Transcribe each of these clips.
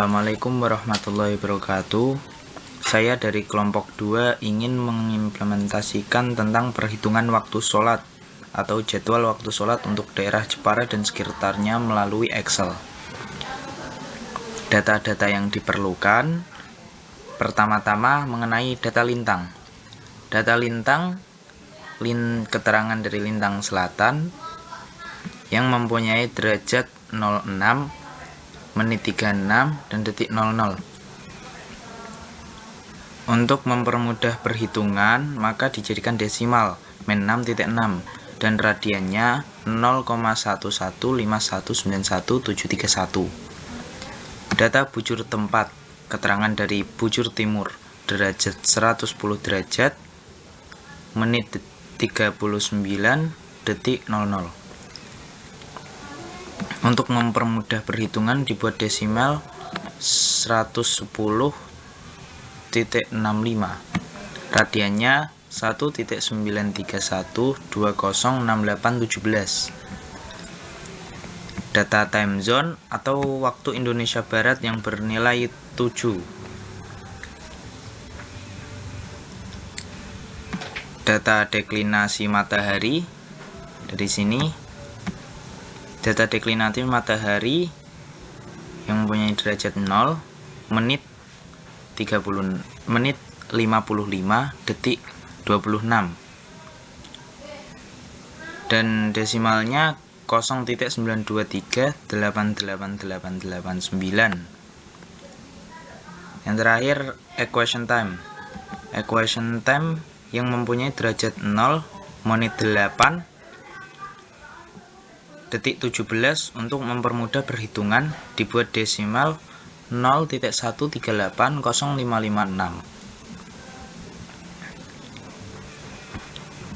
Assalamualaikum warahmatullahi wabarakatuh. Saya dari kelompok 2 ingin mengimplementasikan tentang perhitungan waktu sholat atau jadwal waktu sholat untuk daerah Jepara dan sekitarnya melalui Excel. Data-data yang diperlukan, pertama-tama mengenai data lintang. Data lintang, keterangan dari lintang selatan yang mempunyai derajat 06, menit 36, dan detik 00. Untuk mempermudah perhitungan, maka dijadikan desimal min 6.6 dan radiannya 0,115191731. Data bujur tempat, keterangan dari bujur timur, derajat 110 derajat, menit 39, detik 00. Untuk mempermudah perhitungan dibuat desimal 110.65, radiannya 1.931206817. Data time zone atau waktu Indonesia Barat yang bernilai 7. Data deklinasi matahari dari sini. Data deklinasi matahari yang mempunyai derajat 0, menit 55, detik 26. Dan desimalnya 0.9238889. Yang terakhir equation time. Equation time yang mempunyai derajat 0, menit 8, detik 17. Untuk mempermudah perhitungan dibuat desimal 0.1380556.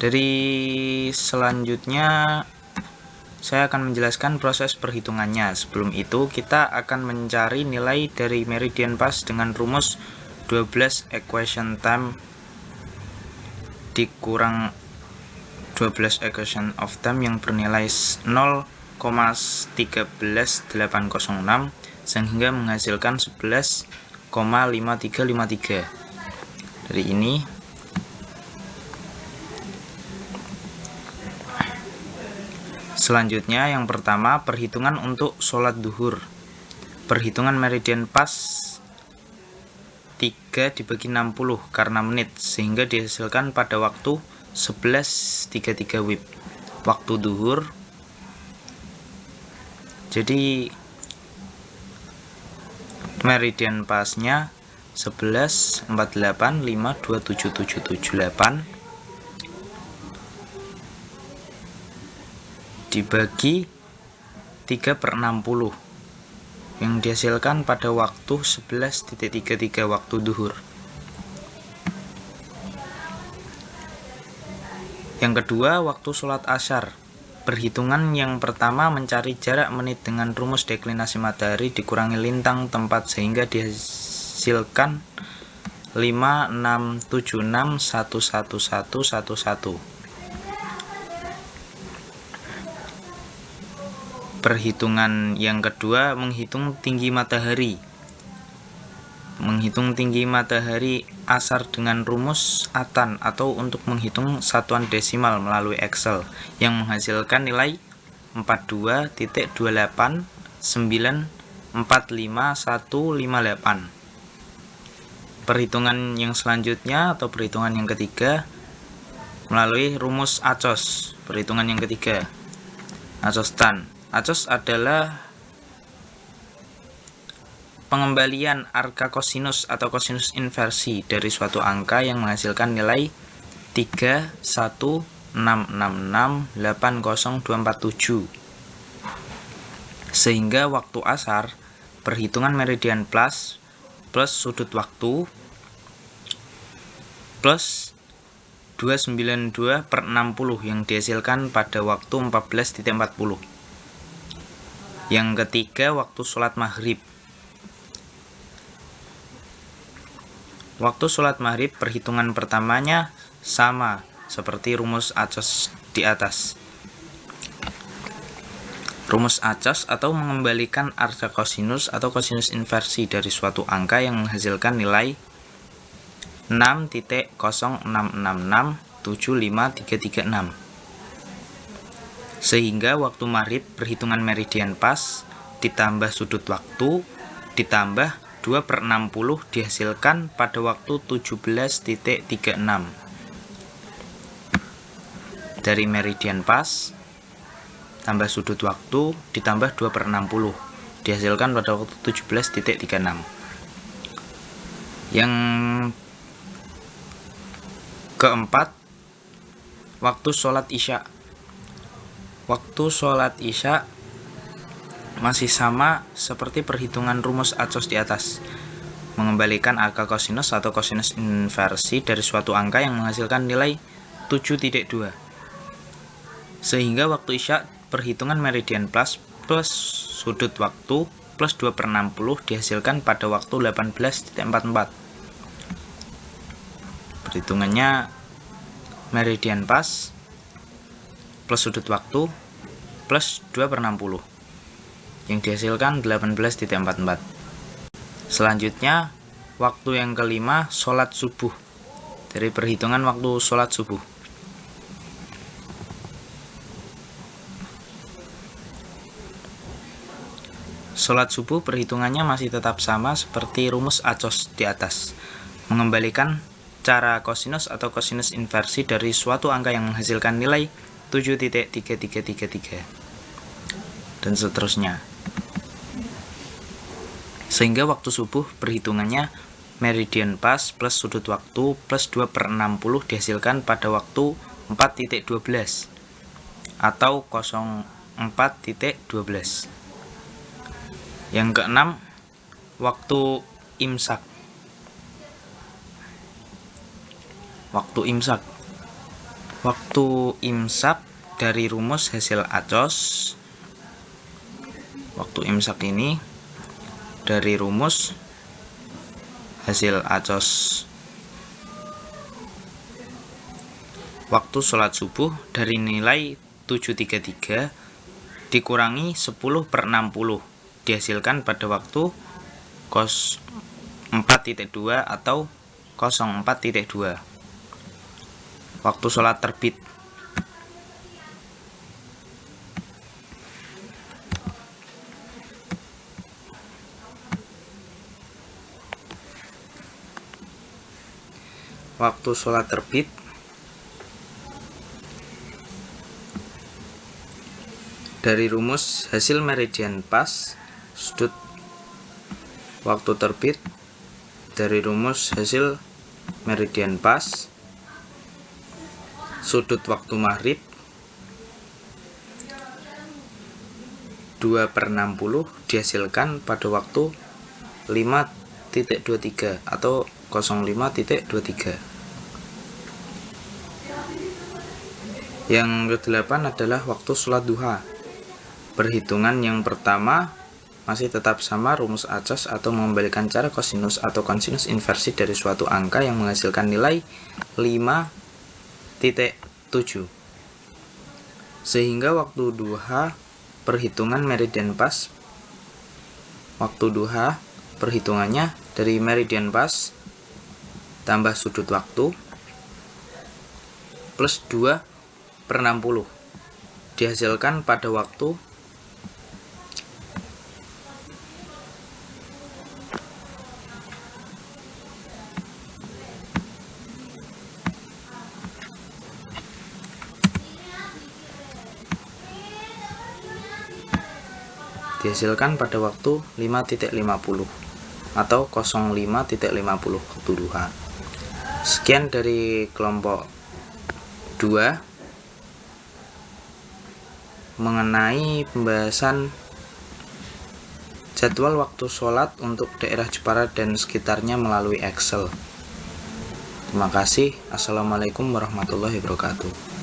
Dari selanjutnya saya akan menjelaskan proses perhitungannya. Sebelum itu kita akan mencari nilai dari meridian pas dengan rumus 12 equation time dikurang 12 equation of time yang bernilai 0,13806 sehingga menghasilkan 11,5353. Dari ini selanjutnya yang pertama perhitungan untuk sholat duhur. Perhitungan meridian pas 3 dibagi 60 karena menit sehingga dihasilkan pada waktu 11.33 WIB waktu duhur. Jadi meridian pasnya 11.48527778 dibagi 3/60 yang dihasilkan pada waktu 11.33 waktu duhur. Yang kedua, waktu sholat asyar. Perhitungan yang pertama mencari jarak menit dengan rumus deklinasi matahari dikurangi lintang tempat sehingga dihasilkan 5676111111. Perhitungan yang kedua menghitung tinggi matahari. Menghitung tinggi matahari asar dengan rumus atan atau untuk menghitung satuan desimal melalui Excel yang menghasilkan nilai 42.289455158. Perhitungan yang selanjutnya atau perhitungan yang ketiga melalui rumus ACOS. Perhitungan yang ketiga ACOS-tan. ACOS adalah pengembalian arca kosinus atau kosinus inversi dari suatu angka yang menghasilkan nilai 316668027. Sehingga waktu asar perhitungan meridian plus sudut waktu plus 292/60 yang dihasilkan pada waktu 14.40. Yang ketiga waktu sholat maghrib. Waktu sholat maghrib perhitungan pertamanya sama seperti rumus ACOS di atas. Rumus acos atau mengembalikan arca kosinus atau kosinus inversi dari suatu angka yang menghasilkan nilai 6.066675336 sehingga waktu maghrib perhitungan meridian pas ditambah sudut waktu ditambah 2/60 dihasilkan pada waktu 17.36. Dari meridian pas tambah sudut waktu ditambah 2/60 dihasilkan pada waktu 17.36. Yang keempat, waktu sholat isya. Waktu sholat isya masih sama seperti perhitungan rumus acos di atas, mengembalikan angka kosinus atau kosinus inversi dari suatu angka yang menghasilkan nilai 7.2. Sehingga waktu isya perhitungan meridian plus sudut waktu plus 2/60 dihasilkan pada waktu 18.44. Perhitungannya meridian pas plus sudut waktu plus 2/60 yang dihasilkan 18.44. Selanjutnya waktu yang kelima, sholat subuh. Dari perhitungan waktu sholat subuh, sholat subuh perhitungannya masih tetap sama seperti rumus acos di atas, mengembalikan cara kosinus atau kosinus inversi dari suatu angka yang menghasilkan nilai 7.3333 dan seterusnya. Sehingga waktu subuh perhitungannya meridian pas plus sudut waktu plus 2/60 dihasilkan pada waktu 4.12 atau 04.12. Yang keenam, waktu imsak. Waktu imsak. Waktu imsak dari rumus hasil acos. Waktu imsak ini dari rumus hasil acos. Waktu sholat subuh dari nilai 733 dikurangi 10/60 dihasilkan pada waktu 4.2 atau 04.2. Waktu sholat terbit. Waktu sholat terbit dari rumus hasil meridian pas sudut waktu terbit dari rumus hasil meridian pas sudut waktu maghrib 2/60 dihasilkan pada waktu 5.23 atau 05.23. Yang kedelapan adalah waktu sholat duha. Perhitungan yang pertama masih tetap sama rumus acos atau mengembalikan cara kosinus atau kosinus inversi dari suatu angka yang menghasilkan nilai 5.7. Sehingga waktu duha perhitungan meridian pas. Waktu duha perhitungannya dari meridian pas tambah sudut waktu plus 2/60 dihasilkan pada waktu dihasilkan pada waktu 5.50 atau 05.50 waktu duha. Sekian dari kelompok 2 mengenai pembahasan jadwal waktu sholat untuk daerah Jepara dan sekitarnya melalui Excel. Terima kasih. Assalamualaikum warahmatullahi wabarakatuh.